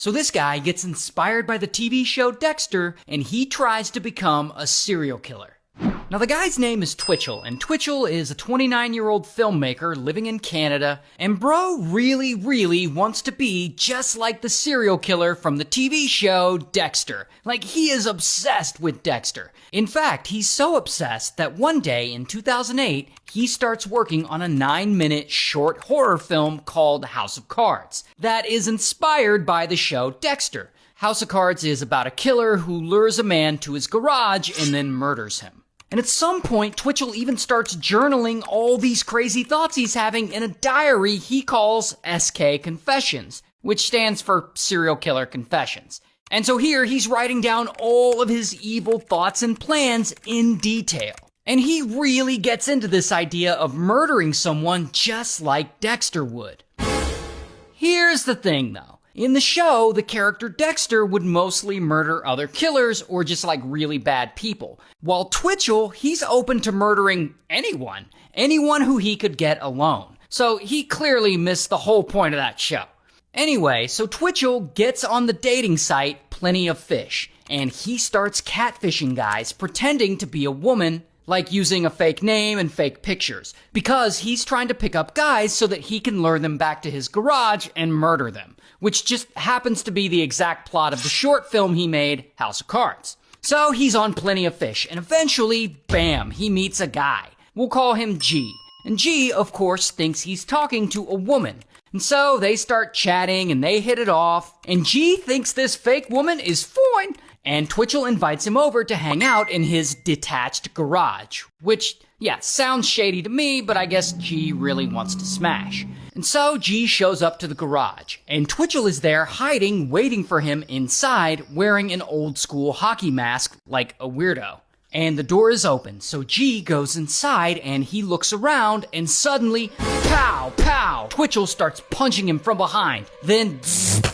So this guy gets inspired by the TV show Dexter, and he tries to become a serial killer. Now the guy's name is Twitchell, and Twitchell is a 29-year-old filmmaker living in Canada, and bro really wants to be just like the serial killer from the TV show Dexter. Like, he is obsessed with Dexter. In fact, he's so obsessed that one day in 2008, he starts working on a 9-minute short horror film called House of Cards that is inspired by the show Dexter. House of Cards is about a killer who lures a man to his garage and then murders him. And at some point, Twitchell even starts journaling all these crazy thoughts he's having in a diary he calls SK Confessions, which stands for Serial Killer Confessions. And so here, he's writing down all of his evil thoughts and plans in detail. And he really gets into this idea of murdering someone just like Dexter would. Here's the thing, though. In the show, the character Dexter would mostly murder other killers or just like really bad people. While Twitchell, he's open to murdering anyone who he could get alone. So he clearly missed the whole point of that show. Anyway, so Twitchell gets on the dating site Plenty of Fish, and he starts catfishing guys pretending to be a woman, like using a fake name and fake pictures, because he's trying to pick up guys so that he can lure them back to his garage and murder them, which just happens to be the exact plot of the short film he made, House of Cards. So he's on Plenty of Fish, and eventually, bam, he meets a guy. We'll call him G. And G, of course, thinks he's talking to a woman. And so they start chatting and they hit it off, and G thinks this fake woman is fine, and Twitchell invites him over to hang out in his detached garage, which, yeah, sounds shady to me, but I guess G really wants to smash. And so G shows up to the garage, and Twitchell is there hiding, waiting for him inside, wearing an old school hockey mask like a weirdo. And the door is open, so G goes inside and he looks around, and suddenly, pow, pow, Twitchell starts punching him from behind. Then,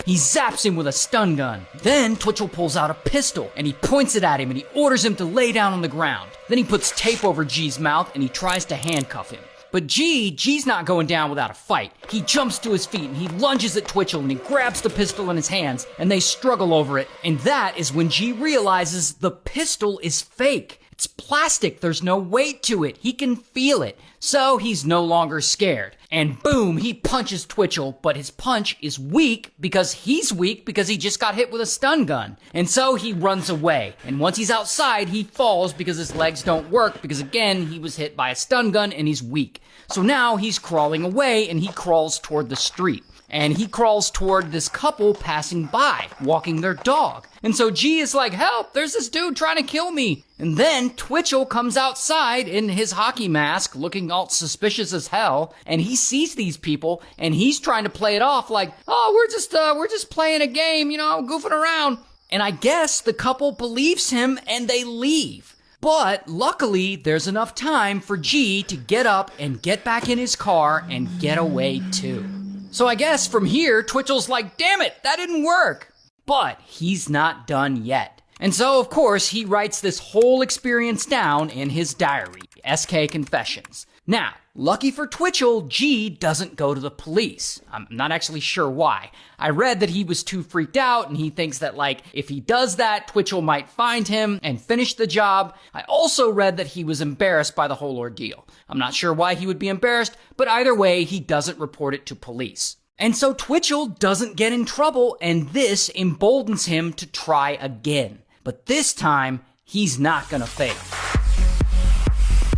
he zaps him with a stun gun. Then Twitchell pulls out a pistol and he points it at him and he orders him to lay down on the ground. Then he puts tape over G's mouth and he tries to handcuff him. But G's not going down without a fight. He jumps to his feet and he lunges at Twitchell and he grabs the pistol in his hands and they struggle over it. And that is when G realizes the pistol is fake. It's plastic. There's no weight to it. He can feel it. So he's no longer scared. And boom, he punches Twitchell, but his punch is weak because he's weak because he just got hit with a stun gun. And so he runs away. And once he's outside, he falls because his legs don't work because, again, he was hit by a stun gun and he's weak. So now he's crawling away and he crawls toward the street. And he crawls toward this couple passing by, walking their dog. And so G is like, help, there's this dude trying to kill me. And then Twitchell comes outside in his hockey mask, looking all suspicious as hell. And he sees these people and he's trying to play it off like, oh, we're just playing a game, goofing around. And I guess the couple believes him and they leave. But luckily, there's enough time for G to get up and get back in his car and get away too. So I guess from here, Twitchell's like, damn it, that didn't work. But he's not done yet. And so, of course, he writes this whole experience down in his diary, SK Confessions. Now, lucky for Twitchell, G doesn't go to the police. I'm not actually sure why. I read that he was too freaked out and he thinks that, if he does that, Twitchell might find him and finish the job. I also read that he was embarrassed by the whole ordeal. I'm not sure why he would be embarrassed, but either way, he doesn't report it to police. And so Twitchell doesn't get in trouble, and this emboldens him to try again. But this time, he's not gonna fail.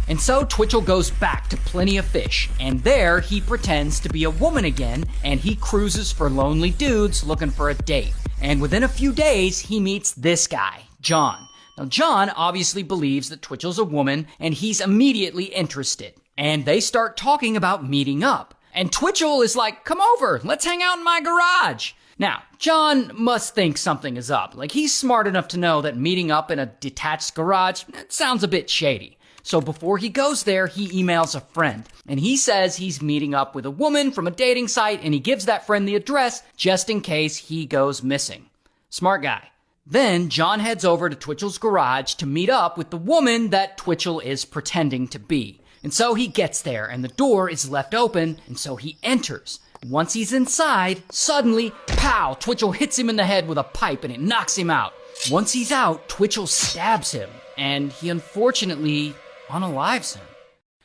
And so Twitchell goes back to Plenty of Fish, and there he pretends to be a woman again, and he cruises for lonely dudes looking for a date. And within a few days, he meets this guy, John. Now, John obviously believes that Twitchell's a woman, and he's immediately interested. And they start talking about meeting up. And Twitchell is like, come over, let's hang out in my garage. Now, John must think something is up. He's smart enough to know that meeting up in a detached garage, it sounds a bit shady. So before he goes there, he emails a friend. And he says he's meeting up with a woman from a dating site, and he gives that friend the address just in case he goes missing. Smart guy. Then John heads over to Twitchell's garage to meet up with the woman that Twitchell is pretending to be. And so he gets there, and the door is left open, and so he enters. Once he's inside, suddenly, pow, Twitchell hits him in the head with a pipe and it knocks him out. Once he's out, Twitchell stabs him, and he unfortunately unalives him.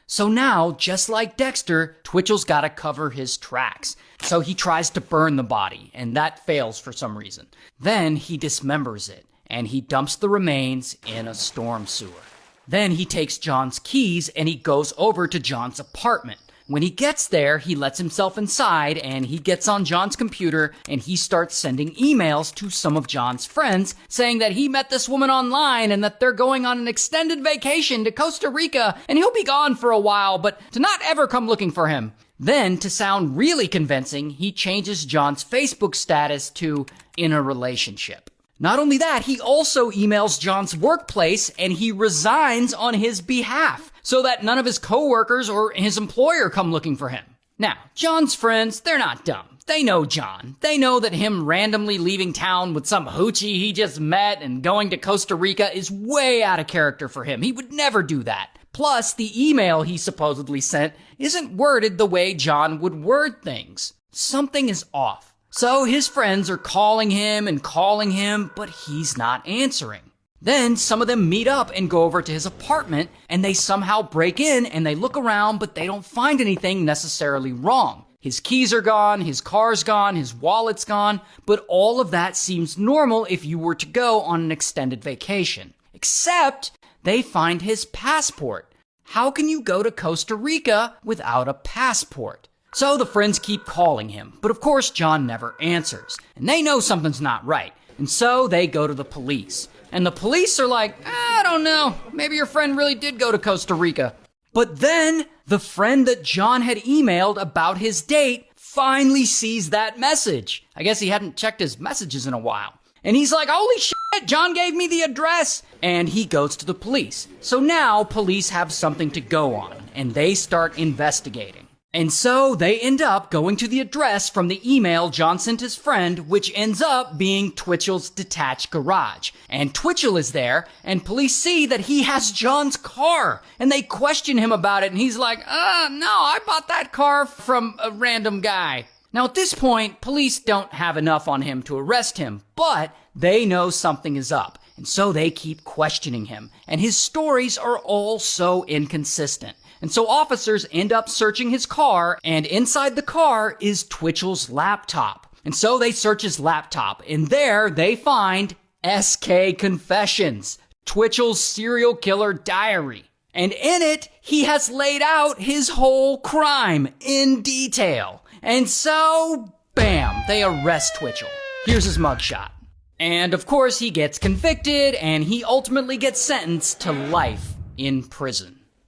So now, just like Dexter, Twitchell's gotta cover his tracks. So he tries to burn the body, and that fails for some reason. Then he dismembers it, and he dumps the remains in a storm sewer. Then he takes John's keys and he goes over to John's apartment. When he gets there, he lets himself inside and he gets on John's computer and he starts sending emails to some of John's friends saying that he met this woman online and that they're going on an extended vacation to Costa Rica and he'll be gone for a while, but to not ever come looking for him. Then, to sound really convincing, he changes John's Facebook status to in a relationship. Not only that, he also emails John's workplace and he resigns on his behalf so that none of his coworkers or his employer come looking for him. Now, John's friends, they're not dumb. They know John. They know that him randomly leaving town with some hoochie he just met and going to Costa Rica is way out of character for him. He would never do that. Plus, the email he supposedly sent isn't worded the way John would word things. Something is off. So his friends are calling him, but he's not answering. Then some of them meet up and go over to his apartment, and they somehow break in and they look around, but they don't find anything necessarily wrong. His keys are gone, his car's gone, his wallet's gone, but all of that seems normal if you were to go on an extended vacation. Except they find his passport. How can you go to Costa Rica without a passport? So the friends keep calling him, but of course John never answers. And they know something's not right, and so they go to the police. And the police are like, I don't know, maybe your friend really did go to Costa Rica. But then, the friend that John had emailed about his date finally sees that message. I guess he hadn't checked his messages in a while. And he's like, holy shit, John gave me the address. And he goes to the police. So now, police have something to go on, and they start investigating. And so they end up going to the address from the email John sent his friend, which ends up being Twitchell's detached garage. And Twitchell is there, and police see that he has John's car, and they question him about it, and he's like, no, I bought that car from a random guy. Now at this point, police don't have enough on him to arrest him, but they know something is up, and so they keep questioning him, and his stories are all so inconsistent. And so officers end up searching his car, and inside the car is Twitchell's laptop. And so they search his laptop, and there they find SK Confessions, Twitchell's serial killer diary. And in it, he has laid out his whole crime in detail. And so, bam, they arrest Twitchell. Here's his mugshot. And of course, he gets convicted, and he ultimately gets sentenced to life in prison.